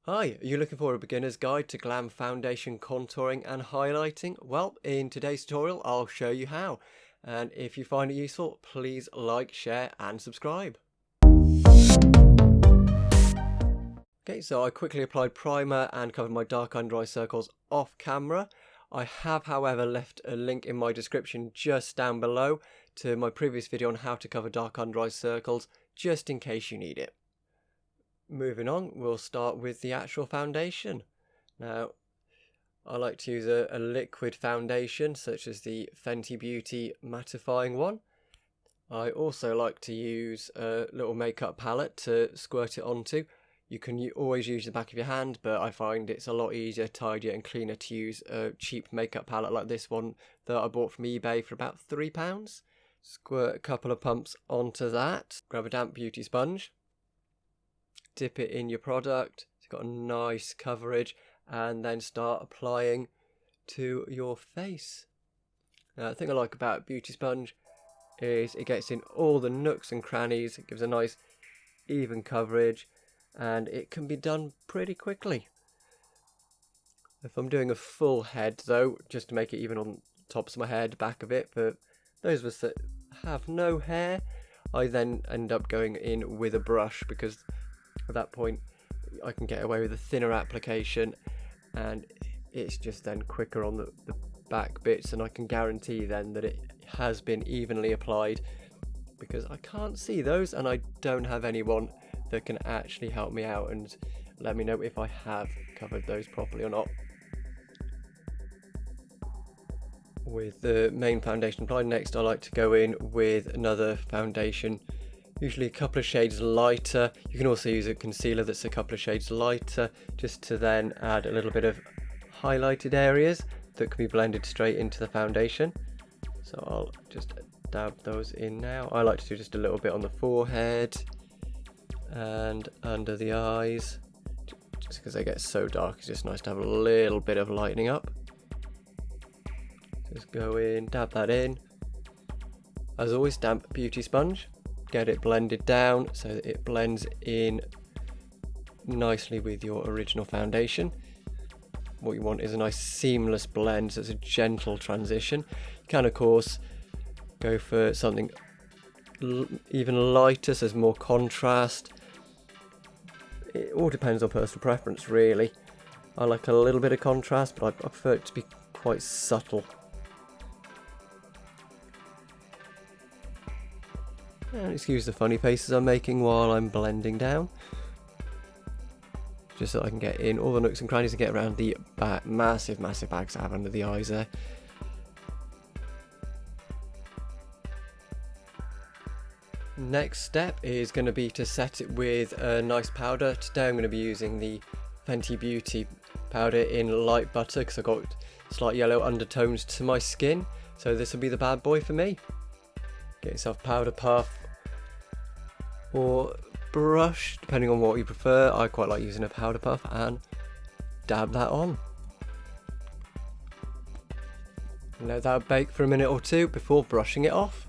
Hi, are you looking for a beginner's guide to glam foundation contouring and highlighting? Well, in today's tutorial, I'll show you how. And if you find it useful, please like, share and subscribe. Okay, so I quickly applied primer and covered my dark under eye circles off camera. I have, however, left a link in my description just down below to my previous video on how to cover dark under eye circles, just in case you need it. Moving on, we'll start with the actual foundation. Now, I like to use a liquid foundation such as the Fenty Beauty mattifying one. I also like to use a little makeup palette to squirt it onto. You can always use the back of your hand, but I find it's a lot easier, tidier and cleaner to use a cheap makeup palette like this one that I bought from eBay for about £3. Squirt a couple of pumps onto that. Grab a damp beauty sponge. Dip it in your product, it's got a nice coverage, and then start applying to your face. Now, the thing I like about beauty sponge is it gets in all the nooks and crannies, it gives a nice even coverage, and it can be done pretty quickly. If I'm doing a full head though, just to make it even on tops of my head, back of it, for those of us that have no hair, I then end up going in with a brush, because at that point I can get away with a thinner application and it's just then quicker on the back bits, and I can guarantee then that it has been evenly applied, because I can't see those and I don't have anyone that can actually help me out and let me know if I have covered those properly or not. With the main foundation applied, next I like to go in with another foundation, usually a couple of shades lighter. You can also use a concealer that's a couple of shades lighter, just to then add a little bit of highlighted areas that can be blended straight into the foundation. So I'll just dab those in now. I like to do just a little bit on the forehead and under the eyes, just because they get so dark. It's just nice to have a little bit of lightening up. Just go in, dab that in. As always, damp beauty sponge. Get it blended down so that it blends in nicely with your original foundation. What you want is a nice seamless blend, so it's a gentle transition. You can of course go for something even lighter, so there's more contrast. It all depends on personal preference really. I like a little bit of contrast, but I prefer it to be quite subtle. And excuse the funny faces I'm making while I'm blending down, just so I can get in all the nooks and crannies and get around the massive bags I have under the eyes there. Next step is going to be to set it with a nice powder. Today I'm going to be using the Fenty Beauty powder in light butter, because I've got slight yellow undertones to my skin, so this will be the bad boy for me. Get yourself powder puff or brush, depending on what you prefer. I quite like using a powder puff, and dab that on. Let that bake for a minute or two before brushing it off.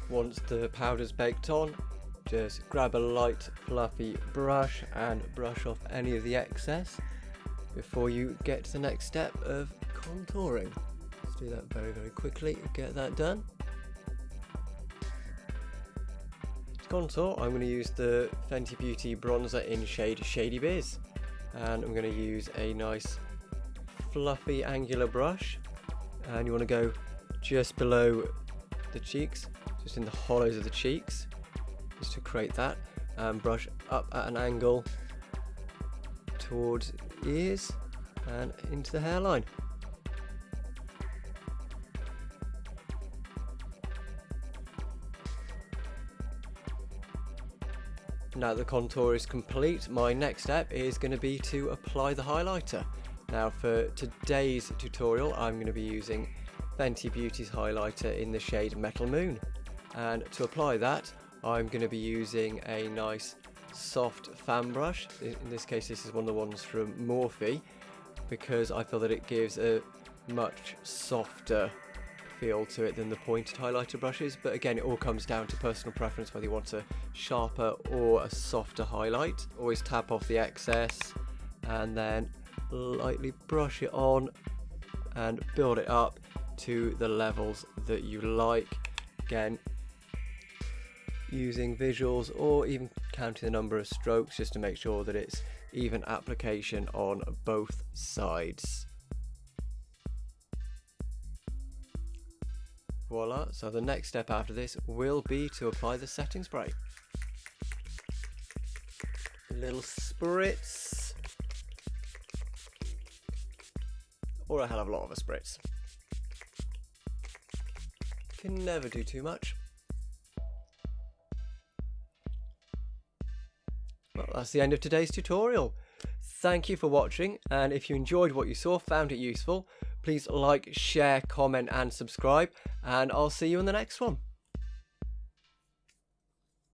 Once the powder's baked on, just grab a light fluffy brush and brush off any of the excess before you get to the next step of contouring. Let's do that very quickly, get that done. To contour, I'm going to use the Fenty Beauty bronzer in shade Shady Biz, and I'm going to use a nice fluffy angular brush, and you want to go just below the cheeks, just in the hollows of the cheeks, just to create that, and brush up at an angle towards ears and into the hairline. Now that the contour is complete, my next step is going to be to apply the highlighter. Now for today's tutorial, I'm going to be using Fenty Beauty's highlighter in the shade Metal Moon. And to apply that, I'm going to be using a nice soft fan brush. In this case, this is one of the ones from Morphe, because I feel that it gives a much softer feel to it than the pointed highlighter brushes, but again, it all comes down to personal preference, whether you want a sharper or a softer highlight. Always tap off the excess and then lightly brush it on and build it up to the levels that you like. Again, using visuals or even counting the number of strokes just to make sure that it's even application on both sides. Voila, so the next step after this will be to apply the setting spray. A little spritz, or a hell of a lot of a spritz. Can never do too much. Well, that's the end of today's tutorial. Thank you for watching, and if you enjoyed what you saw, found it useful, please like, share, comment and subscribe, and I'll see you in the next one.